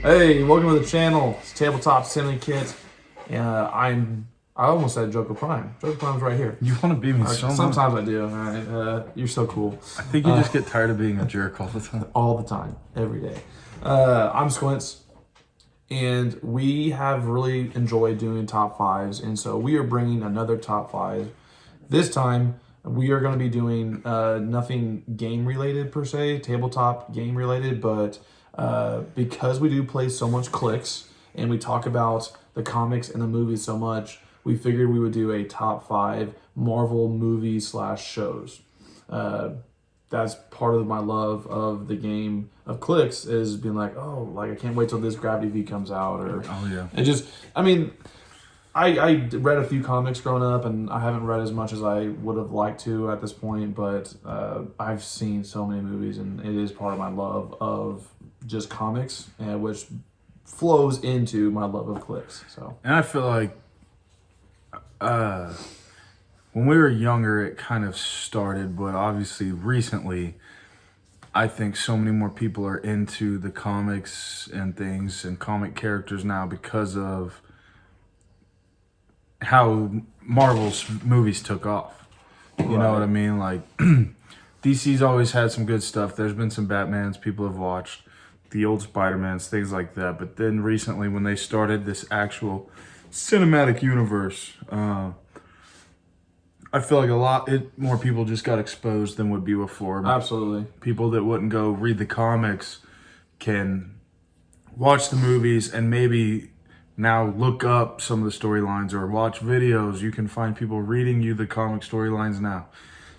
Hey, welcome to the channel. It's Tabletop Syndicate. I almost said Joker Prime. Joker Prime's right here. You want to be me so much. Sometimes I do. All right. You're so cool. I think you just get tired of being a jerk all the time. All the time, every day. I'm Squints, and we have really enjoyed doing top fives, and so we are bringing another top five. This time, we are going to be doing nothing game related per se, tabletop game related, but because we do play so much clicks and we talk about the comics and the movies so much, we figured we would do a top five Marvel movies / shows. That's part of my love of the game of clicks is being like, oh, like I can't wait till this Gravity V comes out, or Oh yeah. it just, I mean, I read a few comics growing up, and I haven't read as much as I would have liked to at this point, but I've seen so many movies, and it is part of my love of just comics, which flows into my love of clicks. So, And I feel like when we were younger, it kind of started, but obviously recently, I think so many more people are into the comics and things and comic characters now because of how Marvel's movies took off. You know what I mean? Like, DC's always had some good stuff. There's been some Batmans people have watched, the old Spider-Mans, things like that. But then recently, when they started this actual cinematic universe, I feel like a lot more people just got exposed than would be before. absolutely. People that wouldn't go read the comics can watch the movies and maybe now look up some of the storylines or watch videos. You can find people reading you the comic storylines now.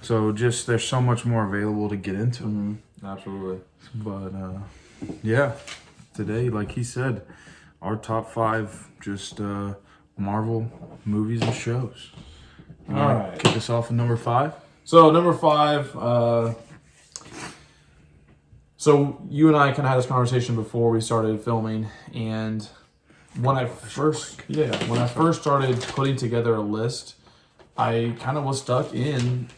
So just there's so much more available to get into. Mm-hmm. Absolutely. But yeah, today, like he said, our top five just Marvel movies and shows. You All wanna right. kick us off with number five? So number five. So you and I kind of had this conversation before we started filming, and when I first started putting together a list, I kind of was stuck in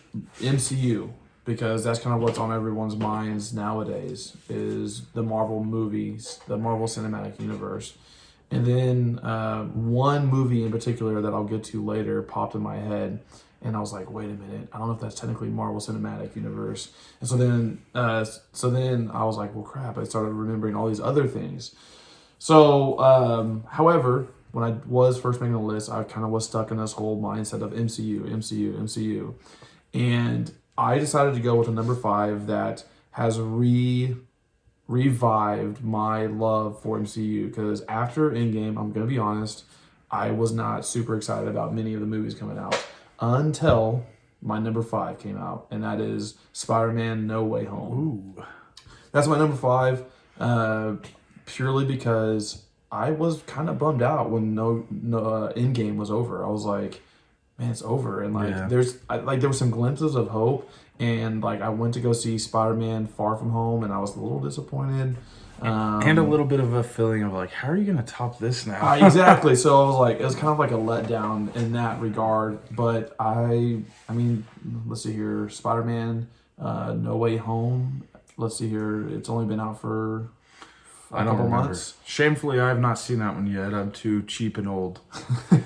MCU because that's kind of what's on everyone's minds nowadays is the Marvel movies, the Marvel Cinematic Universe. And then one movie in particular that I'll get to later popped in my head, and I was like, "Wait a minute! I don't know if that's technically Marvel Cinematic Universe." And so then I was like, "Well, crap!" I started remembering all these other things. So, however, when I was first making the list, I kind of was stuck in this whole mindset of MCU, and I decided to go with a number five that has revived my love for MCU, because after Endgame, I'm gonna be honest, I was not super excited about many of the movies coming out until my number five came out, and that is Spider-Man: No Way Home. Ooh. That's my number five, purely because I was kind of bummed out when no Endgame was over. I was like, man, it's over, and like Yeah. there were some glimpses of hope. And like I went to go see Spider-Man: Far From Home, and I was a little disappointed. And a little bit of a feeling of like, how are you going to top this now? Exactly. So I was like, it was kind of like a letdown in that regard. But I mean, let's see here, Spider-Man: No Way Home. Let's see here, it's only been out for a couple months. Shamefully, I have not seen that one yet. I'm too cheap and old.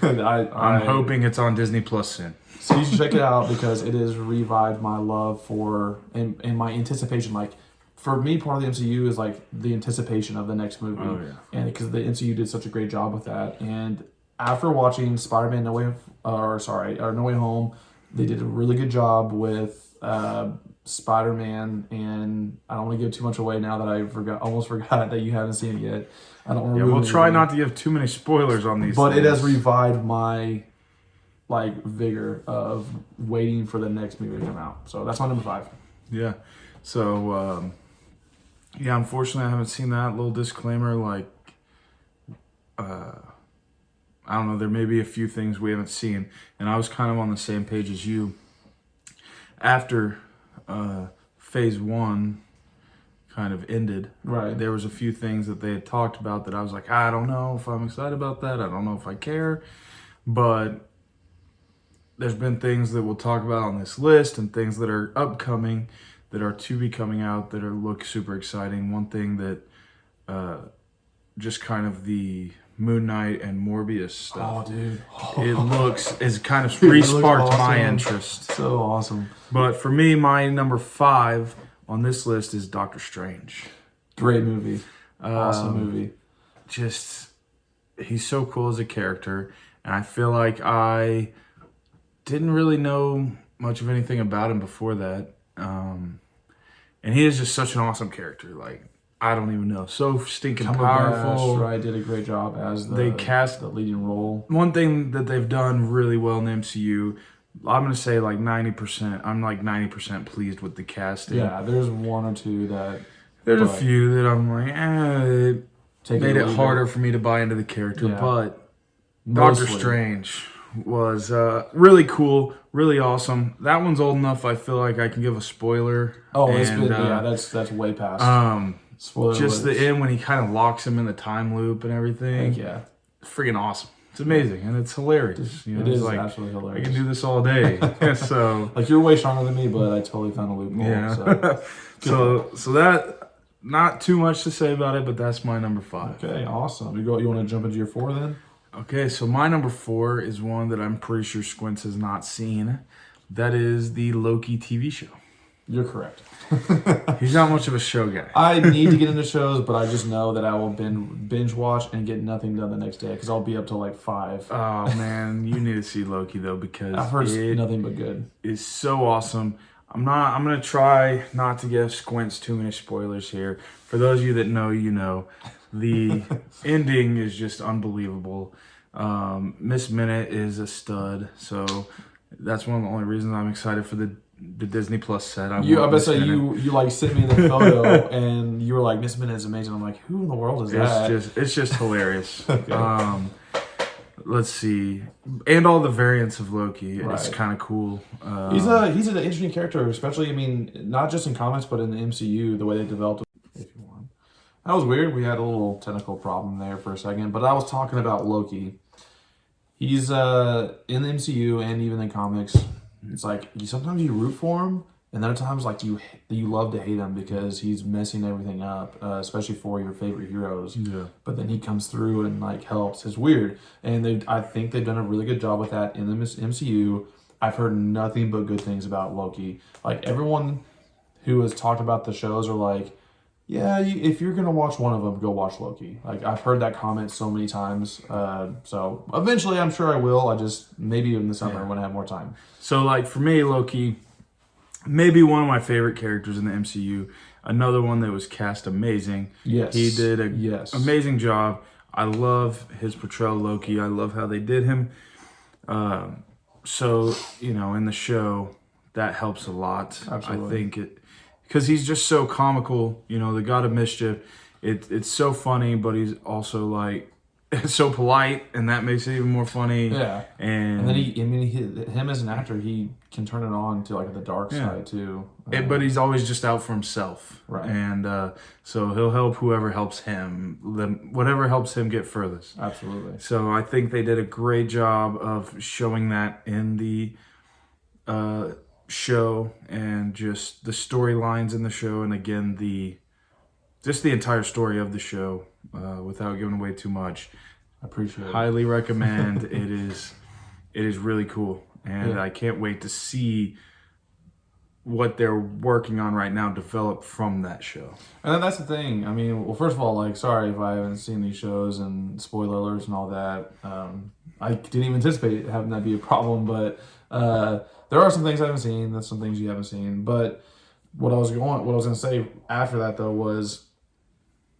I'm hoping it's on Disney Plus soon. So you should check it out because it has revived my love for and my anticipation. Like for me, part of the MCU is like the anticipation of the next movie, Oh, yeah. and because the MCU did such a great job with that. And after watching Spider-Man: No Way Home, they did a really good job with Spider-Man. And I don't want to give too much away now that I almost forgot that you haven't seen it yet. I don't. Yeah, we'll try not to give too many spoilers on these. But things. it has revived my vigor of waiting for the next movie to come out. So that's my number five. Yeah. So yeah, unfortunately, I haven't seen that. Little disclaimer, like I don't know, there may be a few things we haven't seen, and I was kind of on the same page as you. After phase one kind of ended, Right. there was a few things that they had talked about that I was like, I don't know if I'm excited about that. I don't know if I care. But there's been things that we'll talk about on this list and things that are upcoming that are to be coming out that look super exciting. One thing that just kind of the Moon Knight and Morbius stuff. Oh, dude. It's kind of re-sparked awesome. my interest. So awesome. But for me, my number 5 on this list is Doctor Strange. Great movie. Awesome movie. Just, he's so cool as a character. And I feel like I didn't really know much of anything about him before that. And he is just such an awesome character. Like, I don't even know. So stinking powerful. Right, did a great job as they cast the leading role. One thing that they've done really well in the MCU, I'm going to say like 90%. I'm like 90% pleased with the casting. Yeah, there's one or two that... There's a few that I'm like, it made it harder for me to buy into the character. Yeah. But Doctor Strange was really cool, really awesome. That one's old enough, I feel like I can give a spoiler. Oh, that's way past. Spoiler just the end when he kind of locks him in the time loop and everything. Yeah. Freaking awesome. It's amazing and it's hilarious. You know, it is like, absolutely hilarious. I can do this all day. So like, you're way stronger than me, but I totally found a loophole. Yeah. So that, not too much to say about it, but that's my number 5. Okay, awesome. You want to jump into your 4 then? Okay, so my number 4 is one that I'm pretty sure Squints has not seen. That is the Loki TV show. You're correct. He's not much of a show guy. I need to get into shows, but I just know that I will binge watch and get nothing done the next day because I'll be up till like 5. Oh man, you need to see Loki though because I've heard nothing but good. It's so awesome. I'm gonna try not to give Squints too many spoilers here. For those of you that know, you know. The ending is just unbelievable. Miss Minute is a stud, so that's one of the only reasons I'm excited for the Disney Plus set. I bet say you like sent me the photo and you were like, Miss Minute is amazing. I'm like, who in the world is that? It's just hilarious. Okay. Let's see, and all the variants of Loki. Right. It's kind of cool. He's an interesting character, especially not just in comics but in the MCU. The way they developed him. If you want, that was weird. We had a little technical problem there for a second, but I was talking about Loki. He's in the MCU and even in comics. It's like sometimes you root for him, and other times like you love to hate him because he's messing everything up, especially for your favorite heroes. Yeah. But then he comes through and like helps. It's weird, and I think they've done a really good job with that in the MCU. I've heard nothing but good things about Loki. Like everyone who has talked about the shows are like, yeah, if you're gonna watch one of them, go watch Loki. Like I've heard that comment so many times. So eventually, I'm sure I will. I just maybe in the summer when I have more time. So like for me, Loki, maybe one of my favorite characters in the MCU. Another one that was cast amazing. Yes, he did an amazing job. I love his portrayal of Loki. I love how they did him. So in the show, that helps a lot. Absolutely. I think because he's just so comical, the God of Mischief. It's so funny, but he's also like so polite, and that makes it even more funny. Yeah, and then him as an actor, he can turn it on to like the dark side too. But he's always just out for himself, right? And so he'll help whoever helps him, whatever helps him get furthest. Absolutely. So I think they did a great job of showing that in the show and just the storylines in the show, and again the entire story of the show without giving away too much. I appreciate it. Highly recommend. It is really cool, and I can't wait to see what they're working on right now develop from that show. And that's the thing. I mean, well, first of all, like, sorry if I haven't seen these shows and spoiler alerts and all that. I didn't even anticipate having that be a problem, but there are some things I haven't seen. That's some things you haven't seen. But what I was going to say after that though was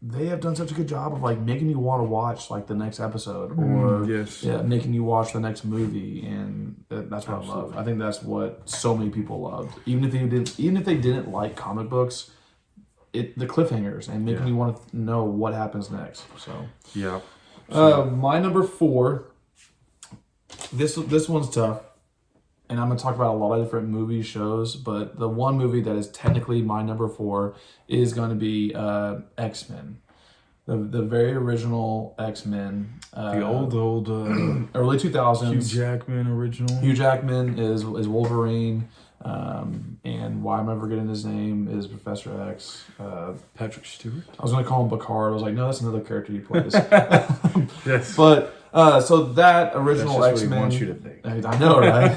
they have done such a good job of like making you want to watch like the next episode or making you watch the next movie, and that's what I love. I think that's what so many people loved. Even if they didn't like comic books, the cliffhangers and making you want to know what happens next. So my number 4. This one's tough. And I'm going to talk about a lot of different movies, shows, but the one movie that is technically my number 4 is going to be X-Men. The very original X-Men. The old early 2000s. Hugh Jackman original. Hugh Jackman is Wolverine. And why I'm ever getting his name is Professor X. Patrick Stewart. I was going to call him Picard. I was like, no, that's another character he plays. Yes. But so that original That's just X-Men. what he wants you to think. I know, right?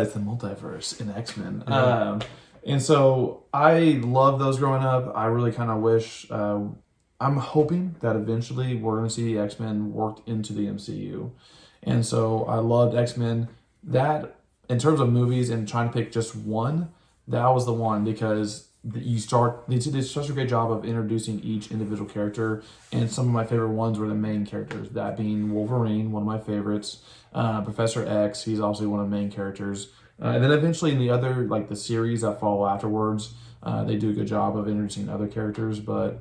It's the multiverse in X-Men. Yeah. And so I love those growing up. I really kind of wish. I'm hoping that eventually we're going to see X-Men worked into the MCU. And so I loved X-Men. That, in terms of movies and trying to pick just one, that was the one because they did such a great job of introducing each individual character. And some of my favorite ones were the main characters, that being Wolverine, one of my favorites. Professor X, he's obviously one of the main characters. And then eventually in the other, like the series that follow afterwards, they do a good job of introducing other characters. But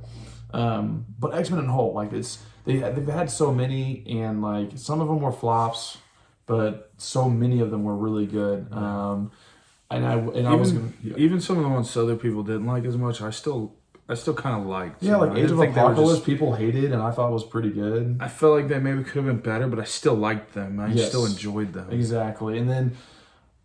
X-Men in whole, like they've had so many, and like some of them were flops, but so many of them were really good. Even some of the ones other people didn't like as much, I still kind of liked. Yeah, like I Age of didn't think they were Apocalypse, people hated, and I thought was pretty good. I felt like they maybe could have been better, but I still liked them. I Yes. still enjoyed them. Exactly, and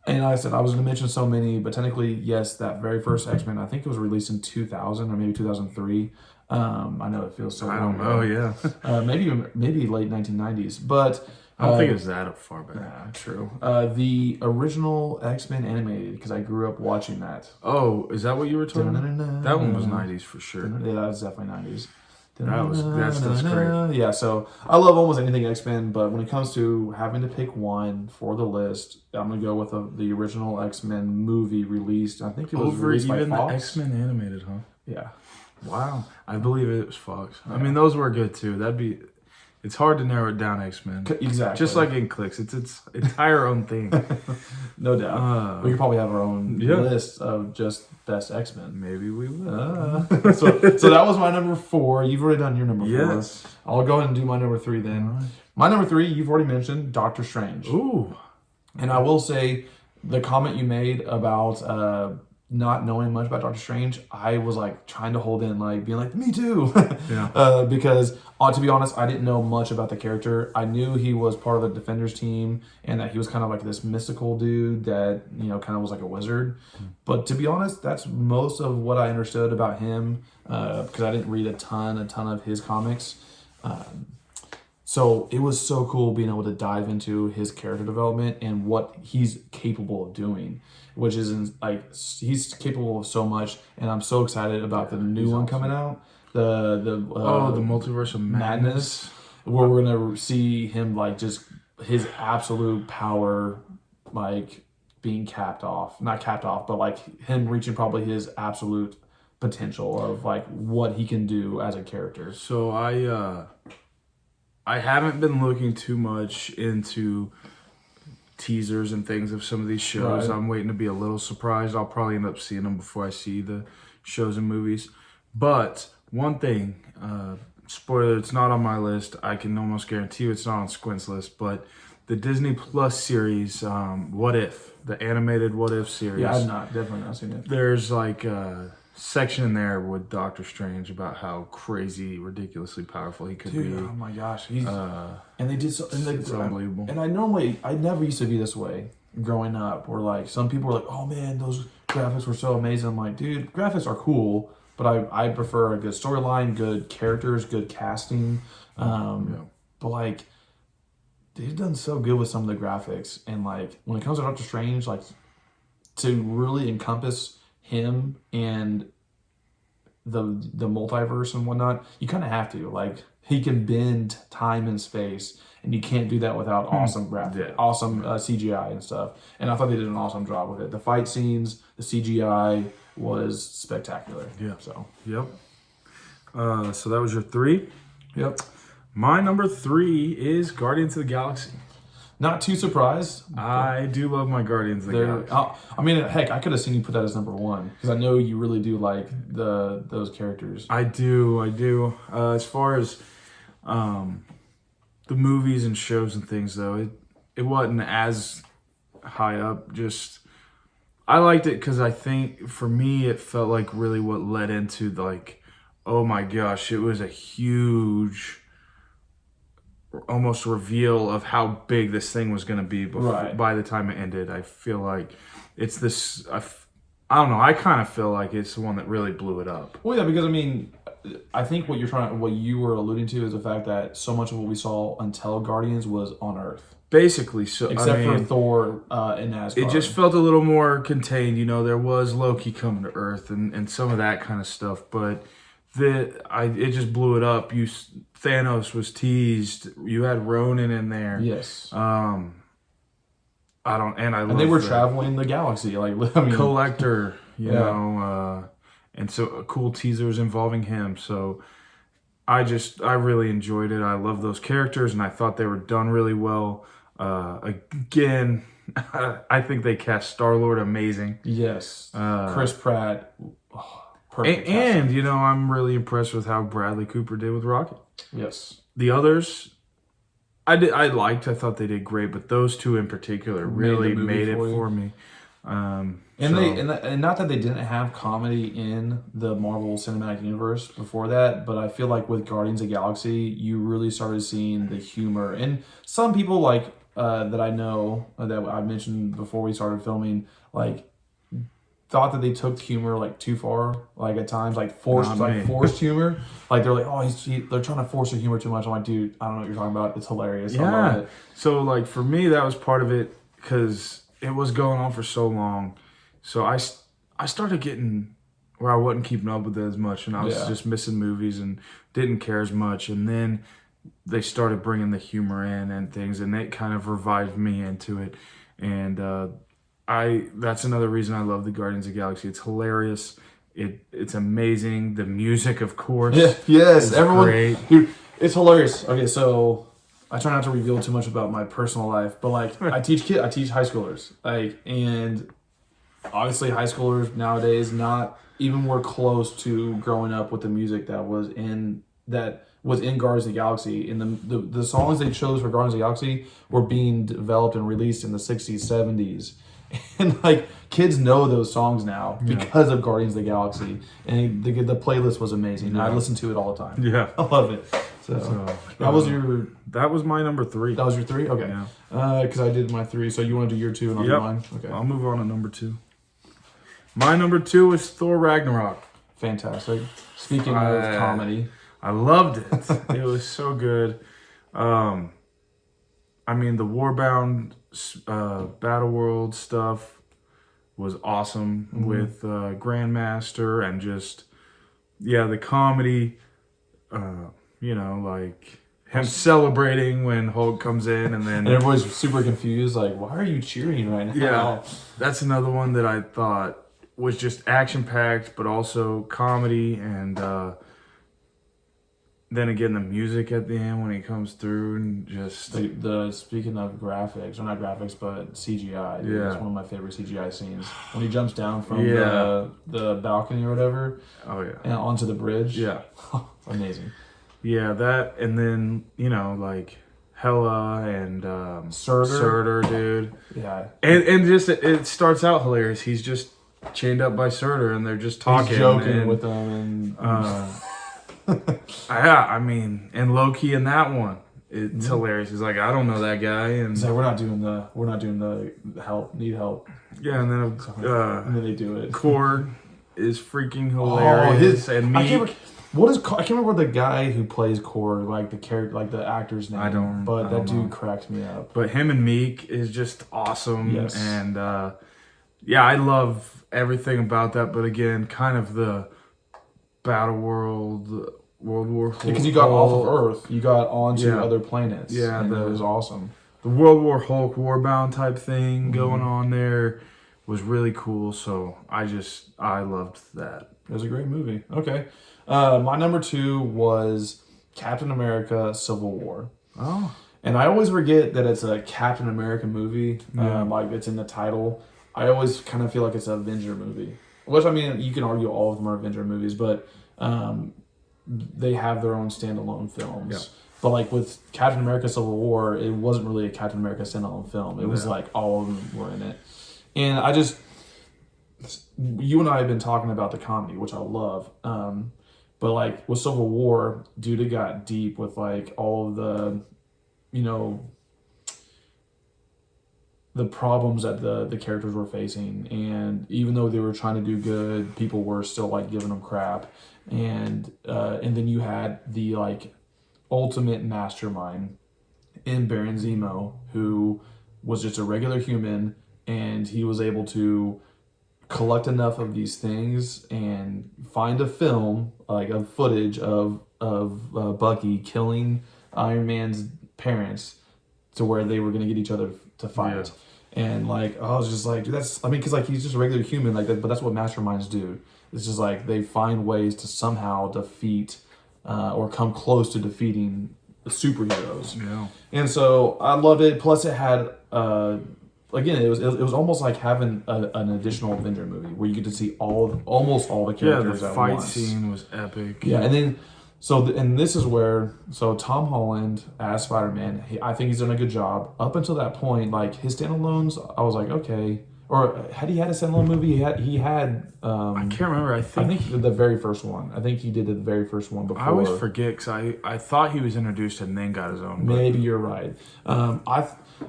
like I said, I was going to mention so many, but technically, yes, that very first X-Men, I think it was released in 2000 or maybe 2003. I know it feels so I long don't know, ago. yeah. Maybe late 1990s, but I don't think it's that far back. yeah, true. The original X-Men animated, because I grew up watching that. Oh, is that what you were talking about? That one was 90s for sure. Yeah, that was definitely 90s. That's great. Yeah, so I love almost anything X-Men, but when it comes to having to pick one for the list, I'm going to go with the original X-Men movie released. I think it was released by even Fox. the X-Men animated, huh? Yeah. Wow. I believe it was Fox. Yeah. I mean, those were good too. It's hard to narrow it down, X-Men. Exactly. Just like in Clicks. It's its entire own thing. No doubt. We could probably have our own list of just best X-Men. Maybe we will. So that was my number 4. You've already done your number 4. Yes. I'll go ahead and do my number 3 then. Right. My number 3, you've already mentioned, Doctor Strange. Ooh. And I will say, the comment you made about not knowing much about Doctor Strange, I was like trying to hold in, like being like, me too. Yeah. Because to be honest, I didn't know much about the character. I knew he was part of the Defenders team and that he was kind of like this mystical dude that, kind of was like a wizard. But to be honest, that's most of what I understood about him, because I didn't read a ton of his comics. So it was so cool being able to dive into his character development and what he's capable of doing, which is like he's capable of so much, and I'm so excited about the new one coming out, the Multiverse of Madness, where we're gonna see him like just his absolute power, like being not capped off, but like him reaching probably his absolute potential of like what he can do as a character. So I haven't been looking too much into teasers and things of some of these shows. Right. I'm waiting to be a little surprised. I'll probably end up seeing them before I see the shows and movies. But one thing, spoiler, it's not on my list. I can almost guarantee you it's not on Squint's list, but the Disney Plus series, What If, the animated What If series. Yeah, I've definitely not seen it. There's like a section in there with Doctor Strange about how crazy, ridiculously powerful he could be. Oh my gosh, and they did so. And it's unbelievable. And I never used to be this way growing up. Where like some people were like, "Oh man, those graphics were so amazing." I'm like, dude, graphics are cool, but I prefer a good storyline, good characters, good casting. But like, they've done so good with some of the graphics, and like when it comes to Doctor Strange, like to really encompass him and the multiverse and whatnot, you kind of have to. Like, he can bend time and space, and you can't do that without awesome graphics, awesome CGI and stuff. And I thought they did an awesome job with it. The fight scenes, the CGI was spectacular. Yeah. So. Yep. So that was your 3. Yep. My number 3 is Guardians of the Galaxy. Not too surprised. I do love my Guardians of the Galaxy. I mean, heck, I could have seen you put that as number 1 because I know you really do like those characters. I do. As far as the movies and shows and things, though, it wasn't as high up. Just I liked it because I think for me it felt like really what led into like, oh my gosh, it was a huge almost reveal of how big this thing was going to be Right. by the time it ended. I feel like it's this. I don't know. I kind of feel like it's the one that really blew it up. Well, yeah, because I mean, I think what you were alluding to is the fact that so much of what we saw until Guardians was on Earth, Basically, so except I mean, for Thor in Asgard. it just felt a little more contained. You know, there was Loki coming to Earth and some of that kind of stuff, but it just blew it up. Thanos was teased. You had Ronan in there. Yes. And they were traveling the galaxy, like I mean, Collector, you know, and so cool teasers involving him. So I really enjoyed it. I love those characters, and I thought they were done really well. Again, I think they cast Star-Lord amazing. Yes. Chris Pratt. Perfect. And you know, I'm really impressed with how Bradley Cooper did with Rocket. Yes. The others, I thought they did great, but those two in particular really made it for me. And not that they didn't have comedy in the Marvel Cinematic Universe before that, but I feel like with Guardians of the Galaxy, you really started seeing the humor. And some people like that I know that I mentioned before we started filming, like thought that they took humor like too far, like at times, like forced humor. Like they're like, oh, they're trying to force the humor too much. I'm like, dude, I don't know what you're talking about. It's hilarious. Yeah. I love it. So like for me, that was part of it because it was going on for so long. So I started getting where I wasn't keeping up with it as much, and I was just missing movies and didn't care as much. And then they started bringing the humor in and things, and it kind of revived me into it. And that's another reason I love the Guardians of the Galaxy. It's hilarious. It's amazing. The music, of course. Yeah, yes, everyone. Great. Dude, it's hilarious. Okay, so I try not to reveal too much about my personal life, but like I teach high schoolers, like, and obviously high schoolers nowadays not even close to growing up with the music that was in Guardians of the Galaxy. And the songs they chose for Guardians of the Galaxy were being developed and released in the 60s, 70s. And like kids know those songs now because of Guardians of the Galaxy, and the playlist was amazing. I listen to it all the time. Yeah, I love it. So that was my number 3. That was your 3. Okay. Yeah. Because I did my 3. So you want to do your 2 and I'll do mine. Okay. I'll move on to number 2. My number 2 is Thor Ragnarok. Fantastic. Speaking of comedy, I loved it. It was so good. I mean, the Warbound Battle World stuff was awesome with Grandmaster and just the comedy. You know, like him celebrating when Hulk comes in, and then everybody's super confused. Like, why are you cheering right now? Yeah, that's another one that I thought was just action packed, but also comedy and. Then again, the music at the end when he comes through and just the speaking of graphics, or not graphics, but CGI. Dude, it's one of my favorite CGI scenes when he jumps down from the balcony or whatever. Oh yeah, and onto the bridge. Yeah, amazing. Yeah, that, and then you know like Hela and Surtur, dude. Yeah, and just it starts out hilarious. He's just chained up by Surtur, and they're just talking, he's joking with them, and. Yeah, I mean, and Loki in that one, it's hilarious. He's like, I don't know that guy, and so we're not doing the help, need help. Yeah, and then and then they do it. Korg is freaking hilarious, and me. I can't remember the guy who plays Korg, like the character, like the actor's name. I don't know. Cracked me up. But him and Meek is just awesome, yes. And I love everything about that. But again, kind of the Battle World, World War Hulk. Because you got off of Earth, you got onto other planets. Yeah, and that was awesome. The World War Hulk Warbound type thing going on there was really cool. So I loved that. It was a great movie. Okay, my number 2 was Captain America: Civil War. Oh, and I always forget that it's a Captain America movie. Like it's in the title. I always kind of feel like it's an Avenger movie. Which, I mean, you can argue all of them are Avenger movies, but they have their own standalone films. Yeah. But like with Captain America Civil War, it wasn't really a Captain America standalone film. It was like all of them were in it. And you and I have been talking about the comedy, which I love. But like with Civil War, dude, it got deep with like all of you know, the problems that the characters were facing, and even though they were trying to do good, people were still like giving them crap, and then you had the like ultimate mastermind in Baron Zemo, who was just a regular human, and he was able to collect enough of these things and find a film, like a footage of Bucky killing Iron Man's parents, to where they were going to get each other to fight. Yeah. And like, I was just like, dude, because like he's just a regular human, like that, but that's what masterminds do. It's just like they find ways to somehow defeat or come close to defeating the superheroes. Yeah. And so I loved it. Plus, it had again, it was almost like having an additional Avenger movie where you get to see almost all the characters at once. Yeah, the fight scene was epic. Yeah, and then and this is where Tom Holland as Spider-Man, I think he's done a good job. Up until that point, like his standalones, I was like, okay. Or had he had a standalone movie? He had. I can't remember. I think the very first one. I think he did the very first one before. I always forget because I thought he was introduced and then got his own. Maybe you're right. I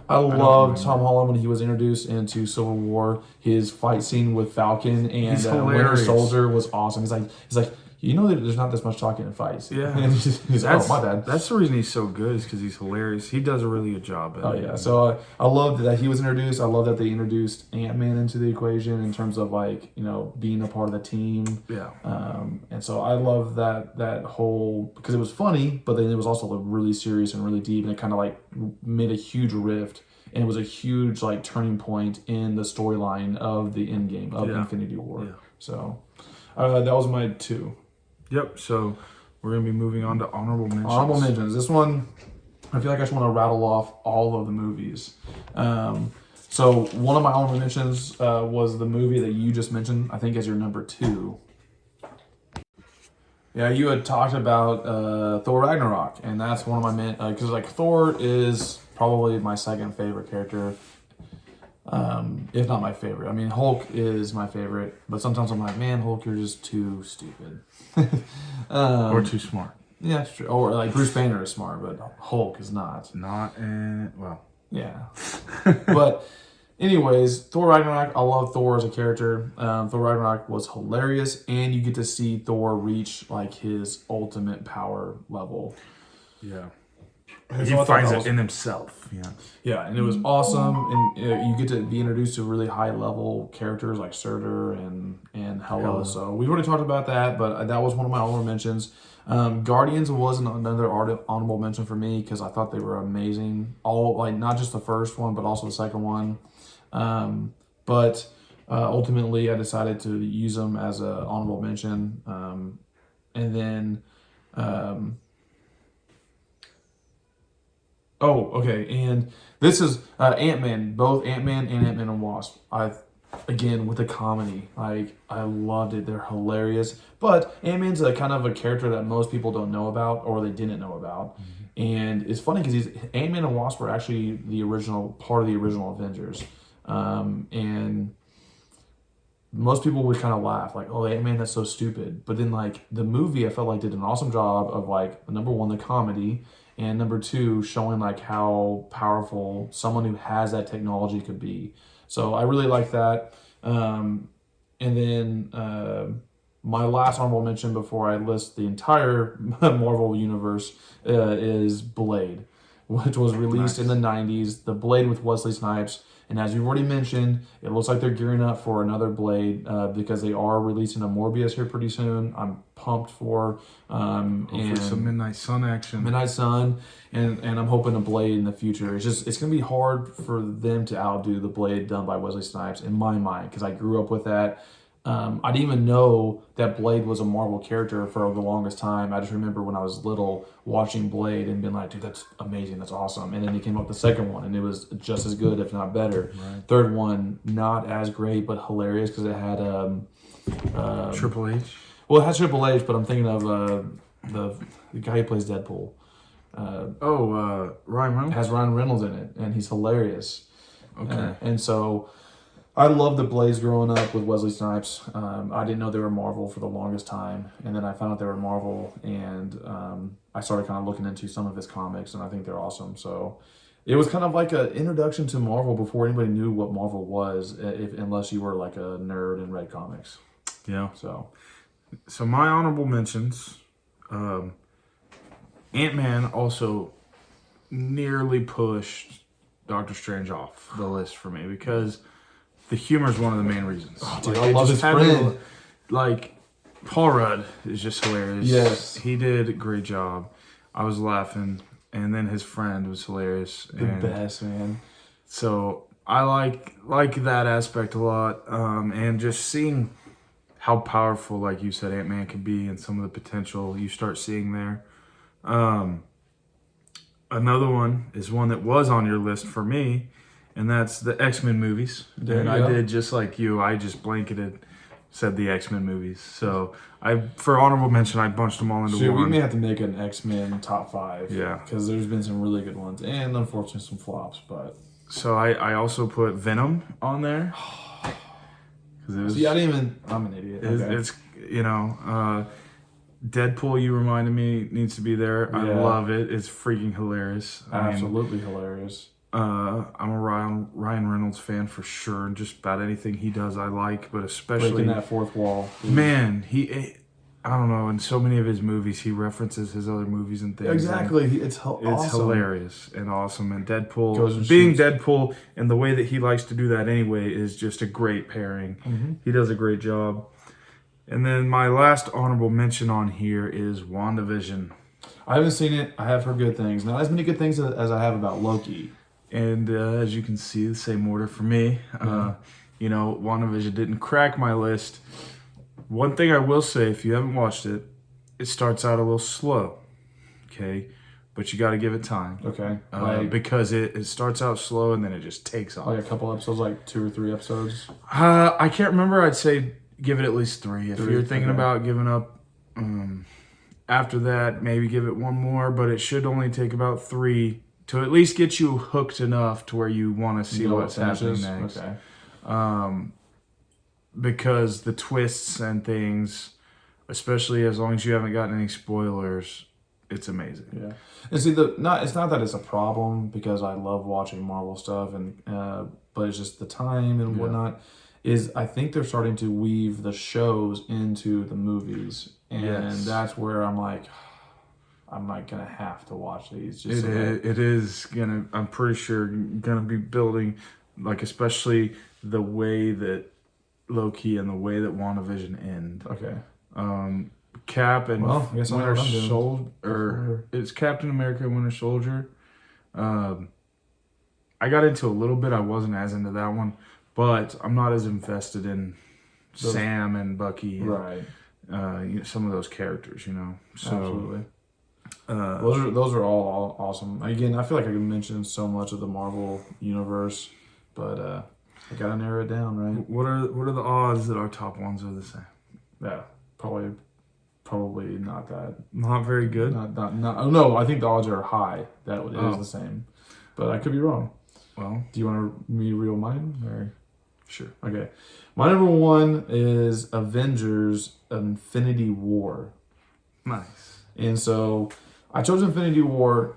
loved Tom Holland when he was introduced into Civil War. His fight scene with Falcon and Winter Soldier was awesome. He's like, you know that there's not this much talking in fights. Yeah. And he's like, oh, my bad. That's the reason he's so good, is because he's hilarious. He does a really good job at it. Yeah. So I love that he was introduced. I love that they introduced Ant-Man into the equation in terms of like, you know, being a part of the team. Yeah. And so I love that whole, because it was funny, but then it was also really serious and really deep, and it kind of like made a huge rift. And it was a huge like turning point in the storyline of the Endgame of Infinity War. Yeah. So that was my 2. Yep. So we're gonna be moving on to honorable mentions. Honorable mentions. This one, I feel like I just want to rattle off all of the movies. So one of my honorable mentions was the movie that you just mentioned. I think as your number 2. Yeah, you had talked about Thor Ragnarok, and that's one of my because like Thor is probably my second favorite character, if not my favorite. I mean, Hulk is my favorite, but sometimes I'm like, man, Hulk, you're just too stupid. Or too smart. Yeah, that's true. Or like Bruce Banner is smart, but Hulk is not. Well. Yeah. But anyways, Thor Ragnarok, I love Thor as a character. Thor Ragnarok was hilarious, and you get to see Thor reach like his ultimate power level. Yeah. He finds it in himself. Yeah. Yeah, and it was awesome, and you get to be introduced to really high level characters like Surtur and Hela. So we've already talked about that, but that was one of my honorable mentions. Guardians was another honorable mention for me because I thought they were amazing. All like not just the first one, but also the second one. But ultimately, I decided to use them as an honorable mention, and then. Oh, okay, and this is Ant-Man, both Ant-Man and Ant-Man and Wasp. Again, with the comedy, like, I loved it. They're hilarious. But Ant-Man's a kind of a character that most people don't know about, or they didn't know about. Mm-hmm. And it's funny because Ant-Man and Wasp were actually part of the original Avengers. And most people would kind of laugh, like, oh, Ant-Man, that's so stupid. But then, like, the movie, I felt like did an awesome job of, like, number one, the comedy, and number 2, showing like how powerful someone who has that technology could be. So I really like that. And then my last honorable mention before I list the entire Marvel universe is Blade, which was released in the 90s. The Blade with Wesley Snipes. And as you've already mentioned, it looks like they're gearing up for another Blade because they are releasing a Morbius here pretty soon. I'm pumped for and some Midnight Sun action. Midnight Sun, and I'm hoping a Blade in the future. It's going to be hard for them to outdo the Blade done by Wesley Snipes in my mind because I grew up with that. I didn't even know that Blade was a Marvel character for the longest time. I just remember when I was little watching Blade and being like, dude, that's amazing, that's awesome. And then he came up with the second one, and it was just as good, if not better. Right. Third one, not as great, but hilarious because it had Triple H. Well, it has Triple H, but I'm thinking of the guy who plays Deadpool. Ryan Reynolds? Has Ryan Reynolds in it, and he's hilarious. Okay. And so I loved the Blaze growing up with Wesley Snipes. I didn't know they were Marvel for the longest time, and then I found out they were Marvel, and I started kind of looking into some of his comics, and I think they're awesome. So it was kind of like an introduction to Marvel before anybody knew what Marvel was, unless you were like a nerd and read comics. Yeah. So my honorable mentions, Ant-Man also nearly pushed Doctor Strange off the list for me because the humor is one of the main reasons. Oh, dude, I love his friend. Paul Rudd is just hilarious. Yes. He did a great job. I was laughing, and then his friend was hilarious. The best, man. So I like that aspect a lot, and just seeing how powerful, like you said, Ant-Man can be and some of the potential you start seeing there. Another one is one that was on your list for me, and that's the X-Men movies. And I did just like you. I just blanketed, said the X-Men movies. So for honorable mention, I bunched them all into one. We may have to make an X-Men top 5. Yeah. Because there's been some really good ones, and unfortunately some flops. But so I also put Venom on there. See, I'm an idiot. It's Deadpool, you reminded me, needs to be there. I love it. It's freaking hilarious. Absolutely hilarious. I'm a Ryan Reynolds fan for sure. Just about anything he does I like, but especially breaking that fourth wall. Man, I don't know, in so many of his movies he references his other movies and things. Exactly. It's awesome. It's hilarious and awesome. And Deadpool, being Deadpool and the way that he likes to do that anyway is just a great pairing. Mm-hmm. He does a great job. And then my last honorable mention on here is WandaVision. I haven't seen it. I have heard good things. Not as many good things as I have about Loki. And as you can see, the same order for me. WandaVision didn't crack my list. One thing I will say, if you haven't watched it, it starts out a little slow. Okay? But you got to give it time. Okay. Because it starts out slow and then it just takes off. Like a couple episodes, like 2 or 3 episodes? I can't remember. I'd say give it at least 3. If you're thinking about giving up after that, maybe give it one more. But it should only take about 3 to at least get you hooked enough to where you want to see what's happening next. Okay. Because the twists and things, especially as long as you haven't gotten any spoilers, it's amazing. Yeah. And see, it's not that it's a problem because I love watching Marvel stuff, but it's just the time and whatnot. I think they're starting to weave the shows into the movies, and that's where I'm like, I'm not gonna have to watch these. It is gonna. I'm pretty sure gonna be building, like especially the way that Loki and the way that WandaVision end. Okay. Cap and Winter Soldier, it's Captain America and Winter Soldier. I got into a little bit. I wasn't as into that one, but I'm not as invested in Sam and Bucky. And, right. Some of those characters, So, absolutely. Those are all awesome. Again, I feel like I can mention so much of the Marvel universe, but I gotta narrow it down, right? What are the odds that our top ones are the same? Yeah, probably not that. Not very good. Not. No, I think the odds are high that it is the same, but I could be wrong. Well, do you want me to reel mine? Or? Sure. Okay, my number 1 is Avengers Infinity War. Nice. And so I chose Infinity War.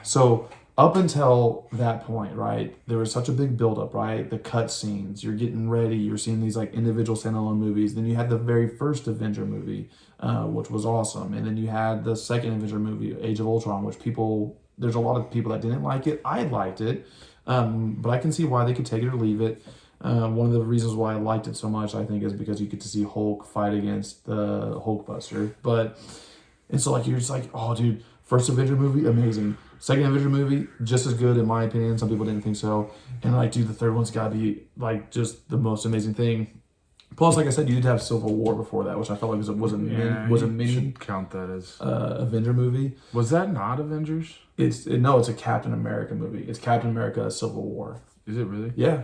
So up until that point, right, there was such a big buildup, right? The cut scenes, you're getting ready, you're seeing these like individual standalone movies. Then you had the very first Avenger movie, which was awesome. And then you had the second Avenger movie, Age of Ultron, which there's a lot of people that didn't like it. I liked it, but I can see why they could take it or leave it. One of the reasons why I liked it so much, I think, is because you get to see Hulk fight against the Hulkbuster. And so like you're just like, oh, dude, first Avenger movie, amazing. Second Avenger movie, just as good in my opinion. Some people didn't think so. And like, dude, the third one's got to be like just the most amazing thing. Plus, like I said, you did have Civil War before that, which I felt like was a mini count that as Avenger movie. Was that not Avengers? It's a Captain America movie. It's Captain America: Civil War. Is it really? Yeah,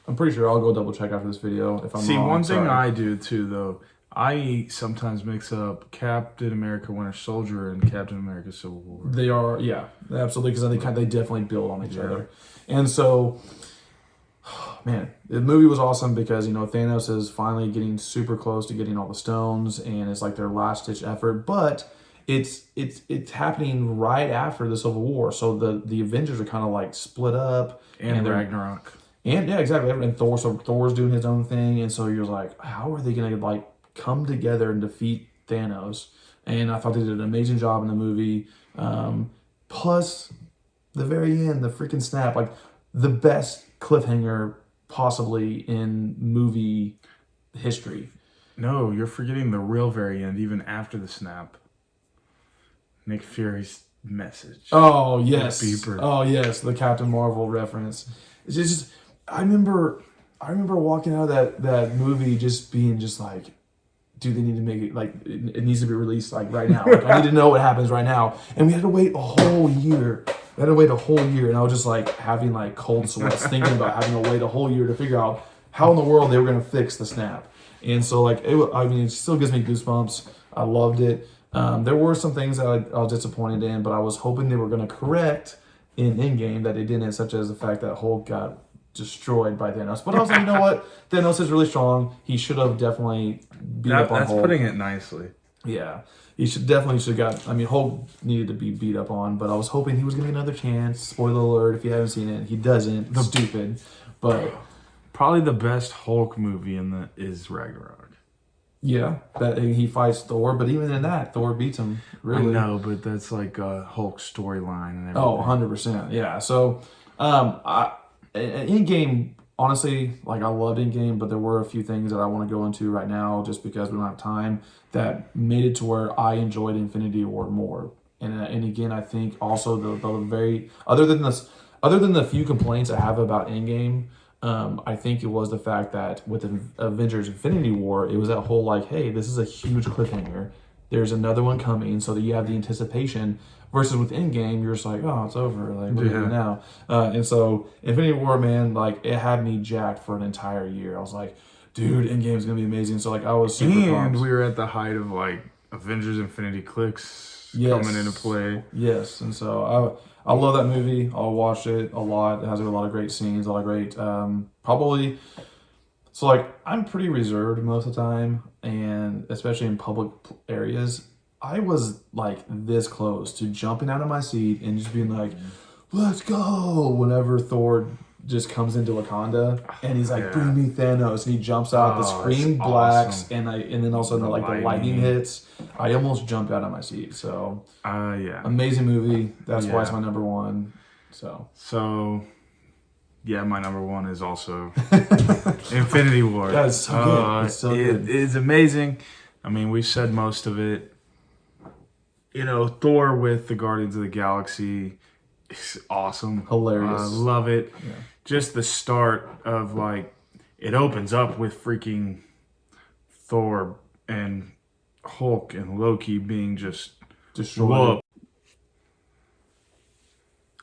I'm pretty sure. I'll go double check after this video if I'm wrong. One thing I do too, though, I sometimes mix up Captain America: Winter Soldier and Captain America: Civil War. They are, yeah, absolutely, because they definitely build on each other. And so Man, the movie was awesome because, Thanos is finally getting super close to getting all the stones, and it's like their last ditch effort. But it's happening right after the Civil War, so the Avengers are kind of like split up, And Ragnarok. and yeah, exactly. And Thor's doing his own thing, and so you're like, how are they gonna like come together and defeat Thanos? And I thought they did an amazing job in the movie. Plus, the very end, the freaking snap, like the best cliffhanger possibly in movie history. No, you're forgetting the real very end, even after the snap. Nick Fury's message. Oh yes, beeper. Oh yes, the Captain Marvel reference. It's just, I remember walking out of that movie just being just like, dude, they need to make it like it needs to be released like right now. Like, I need to know what happens right now. And we had to wait a whole year. And I was just like having like cold sweats thinking about having to wait a whole year to figure out how in the world they were gonna fix the snap. And so like it still gives me goosebumps. I loved it. There were some things that I was disappointed in, but I was hoping they were gonna correct in Endgame that they didn't, such as the fact that Hulk got destroyed by Thanos. But I was like, you know what? Thanos is really strong. He should have definitely beat up on That's Hulk. putting it nicely. Yeah. He should have got, Hulk needed to be beat up on, but I was hoping he was going to get another chance. Spoiler alert, if you haven't seen it, he doesn't. Stupid. But probably the best Hulk movie is Ragnarok. Yeah, that he fights Thor, but even in that, Thor beats him. Really. I know, but that's like a Hulk storyline and everything. Oh, 100%. Yeah. So, in-game, honestly, like I loved in-game, but there were a few things that I want to go into right now just because we don't have time that made it to where I enjoyed Infinity War more. And again, I think also the very other than the few complaints I have about in-game, I think it was the fact that with Avengers Infinity War, it was that whole like, hey, this is a huge cliffhanger. There's another one coming, so that you have the anticipation. Versus with Endgame, you're just like, oh, it's over. Like, what do we do now? And so Infinity War, man, like it had me jacked for an entire year. I was like, dude, Endgame's gonna be amazing. So like I was super pumped. And we were at the height of like Avengers Infinity clicks coming into play. Yes, and so I love that movie. I'll watch it a lot. It has a lot of great scenes, a lot of great probably. So like I'm pretty reserved most of the time, and especially in public areas. I was like this close to jumping out of my seat and just being like, let's go, whenever Thor just comes into Wakanda and he's like, bring me Thanos, and he jumps out, the screen blacks, awesome. and then also the lightning hits. I almost jumped out of my seat. So amazing movie. That's why it's my number one. So yeah, my number one is also Infinity War. That's so good. It's so good. It's amazing. I mean, we've said most of it. You know, Thor with the Guardians of the Galaxy is awesome. Hilarious. Love it. Yeah. Just the start of like, it opens up with freaking Thor and Hulk and Loki being just destroyed.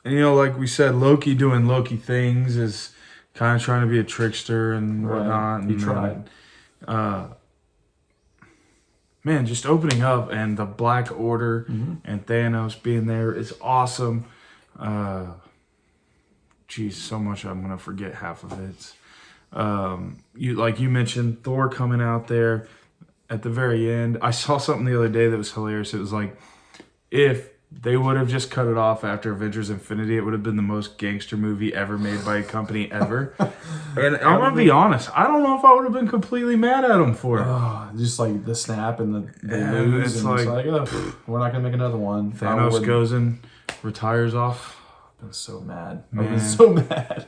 And you know, like we said, Loki doing Loki things is kind of trying to be a trickster and whatnot. He tried. Man, just opening up and the Black Order and Thanos being there is awesome. So much I'm gonna forget half of it. You mentioned Thor coming out there at the very end. I saw something the other day that was hilarious. It was like, if they would have just cut it off after Avengers Infinity, it would have been the most gangster movie ever made by a company ever. And I'm going to be honest, I don't know if I would have been completely mad at them for it. Just like the snap and they lose. It's like we're not going to make another one. Thanos goes and retires off. I've been so mad. I've been so mad.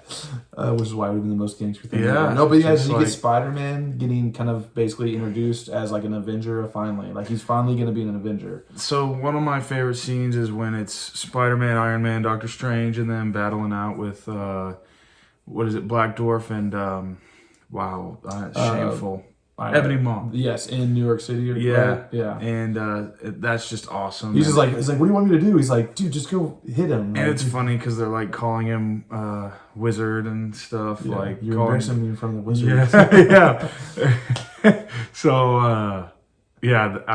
Which is why it would have been the most gangster thing ever. No, but you get Spider-Man getting kind of basically introduced as like an Avenger finally. Like he's finally going to be an Avenger. So one of my favorite scenes is when it's Spider-Man, Iron Man, Doctor Strange, and then battling out with, Black Dwarf and, shameful. Ebony Maw. Yes, in New York City. Yeah. Yeah. And that's just awesome. He's like, what do you want me to do? He's like, dude, just go hit him. And it's funny because they're like calling him wizard and stuff. Yeah, like you're embarrassing me in front of the wizard. Yeah. So, I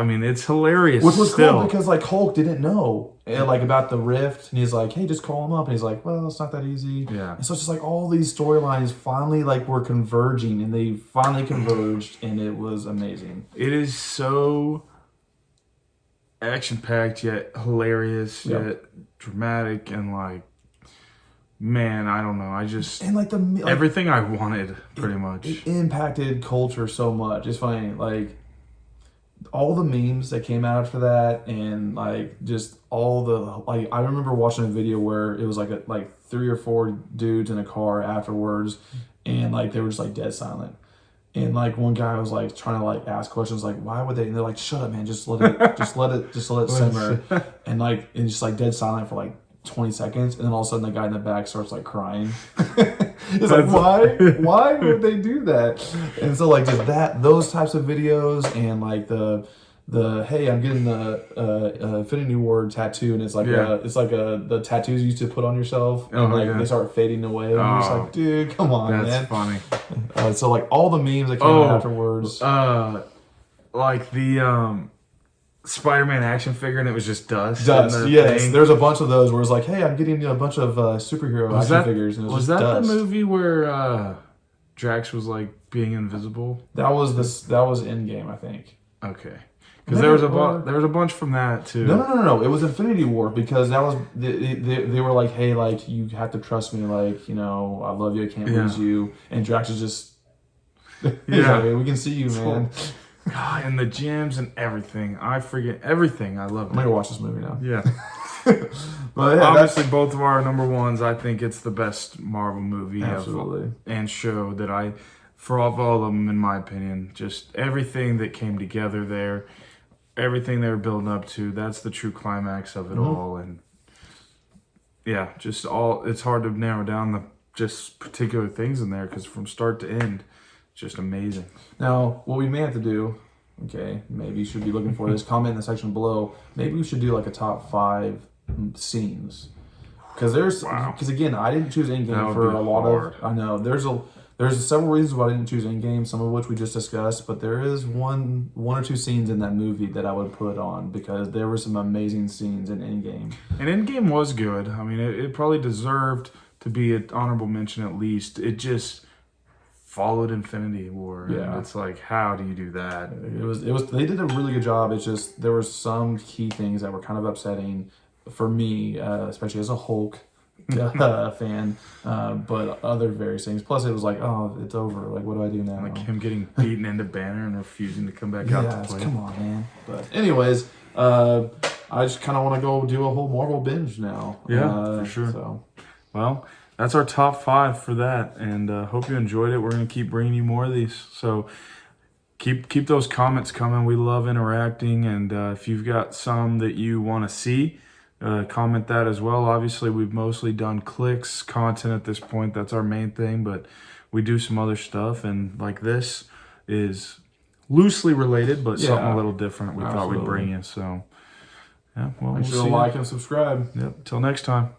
mean, it's hilarious. Which was cool because like Hulk didn't know. and like about the rift, and he's like, hey, just call him up, and he's like, well, it's not that easy. Yeah. And so it's just like all these storylines finally like were converging, and they finally converged, and it was amazing. It is so action-packed yet hilarious, yet dramatic, and like, man, I don't know. I just And like everything I wanted, pretty much. It impacted culture so much. It's funny, like all the memes that came out after that, and like just all the like. I remember watching a video where it was like 3 or 4 dudes in a car afterwards, and like they were just like dead silent. And like one guy was like trying to like ask questions like, why would they? And they're like, shut up, man, just let it simmer. And just like dead silent for like 20 seconds, and then all of a sudden the guy in the back starts like crying. It's like, why would they do that? And so like just those types of videos, and like the hey, I'm getting the Infinity War tattoo, and it's like the tattoos you used to put on yourself, and they start fading away, and you're just like, dude, come on, man. That's funny. So like all the memes that came out afterwards, like the Spider-Man action figure, and it was just dust. Yes. Thing. There's a bunch of those where it's like, hey, I'm getting a bunch of superhero action figures, and it was just dust. The movie where Drax was like being invisible? That was Endgame, I think. Okay. Because there was a bunch from that too. No. It was Infinity War, because that was they were like, hey, like you have to trust me, like, you know, I love you, I can't lose you, and Drax is just like, we can see you, man. God, and the gems and everything. I forget everything. I love it. I'm gonna watch this movie now. Yeah. But obviously both of our number ones. I think it's the best Marvel movie and show that for all of them, in my opinion. Just everything that came together there. Everything they were building up to, that's the true climax of it all. And yeah, just it's hard to narrow down the just particular things in there, because from start to end, just amazing. Now, what we may have to do, okay, maybe you should be looking for this, comment in the section below. Maybe we should do like a top 5 scenes. Because again, I didn't choose Endgame for a lot of, I know, there's several reasons why I didn't choose Endgame, some of which we just discussed, but there is one or two scenes in that movie that I would put on, because there were some amazing scenes in Endgame. And Endgame was good. I mean, it probably deserved to be an honorable mention at least. It just followed Infinity War. Yeah. And it's like, how do you do that? It was they did a really good job. It's just there were some key things that were kind of upsetting for me, especially as a Hulk fan, but other various things. Plus, it was like, oh, it's over. Like, what do I do now? Like him getting beaten into Banner and refusing to come back out to play. Come on, man. But anyways, I just kind of want to go do a whole Marvel binge now. Yeah, for sure. So, well, that's our top 5 for that, and hope you enjoyed it. We're gonna keep bringing you more of these. So keep those comments coming. We love interacting, and if you've got some that you want to see, comment that as well. Obviously, we've mostly done clicks content at this point. That's our main thing, but we do some other stuff, and like this is loosely related, but something a little different. We thought we'd bring you. So yeah, well, make sure to like and subscribe. Yep. Till next time.